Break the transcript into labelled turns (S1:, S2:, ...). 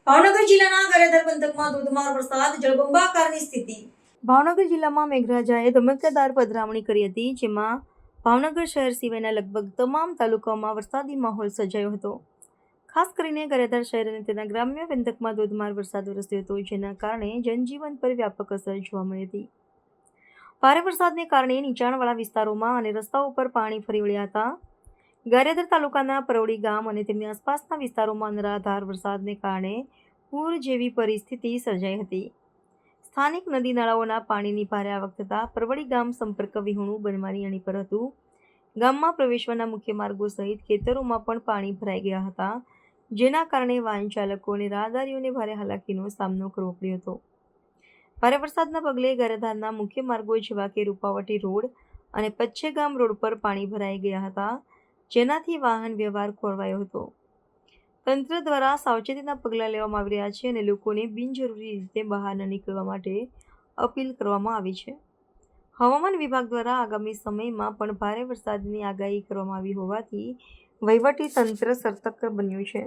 S1: ભાવનગર જિલ્લાના ગારિયાધાર પંથકમાં ધોધમાર વરસાદ, જળબંબાકારની સ્થિતિ. ભાવનગર જિલ્લામાં મેઘરાજાએ ધમકદાર પધરામણી કરી હતી, જેમાં ભાવનગર શહેર સિવાયના લગભગ તમામ તાલુકાઓમાં વરસાદી માહોલ સર્જાયો હતો. ખાસ કરીને ગારિયાધાર શહેર અને તેના ગ્રામ્ય પંથકમાં ધોધમાર વરસાદ વરસ્યો હતો, જેના કારણે જનજીવન પર વ્યાપક અસર જોવા મળી હતી. ભારે વરસાદને કારણે નીચાણવાળા વિસ્તારોમાં અને રસ્તાઓ પર પાણી ફરી વળ્યા હતા. ગારિયાધાર તાલુકાના પરવડી ગામ અને તેની આસપાસના વિસ્તારોમાં અનરાધાર વરસાદને કારણે પૂર જેવી પરિસ્થિતિ સર્જાઈ હતી. સ્થાનિક નદી નાળાઓના પાણીની ભારે આવક થતાં પરવડી ગામ સંપર્ક વિહોણું બનવાની અણી પર હતું. ગામમાં પ્રવેશવાના મુખ્ય માર્ગો સહિત ખેતરોમાં પણ પાણી ભરાઈ ગયા હતા, જેના કારણે વાહન ચાલકો અને રાહદારીઓને ભારે હાલાકીનો સામનો કરવો પડ્યો હતો. ભારે વરસાદના પગલે ગારિયાધારના મુખ્ય માર્ગો જેવા કે રૂપાવટી રોડ અને પચ્છેગામ રોડ પર પાણી ભરાઈ ગયા હતા, જેનાથી વાહન વ્યવહાર ખોરવાયો હતો. તંત્ર દ્વારા સાવચેતીના પગલાં લેવામાં આવી રહ્યા છે અને લોકોને બિનજરૂરી રીતે બહાર ન નીકળવા માટે અપીલ કરવામાં આવી છે. હવામાન વિભાગ દ્વારા આગામી સમયમાં પણ ભારે વરસાદની આગાહી કરવામાં આવી હોવાથી વહીવટી તંત્ર સતર્ક બન્યું છે.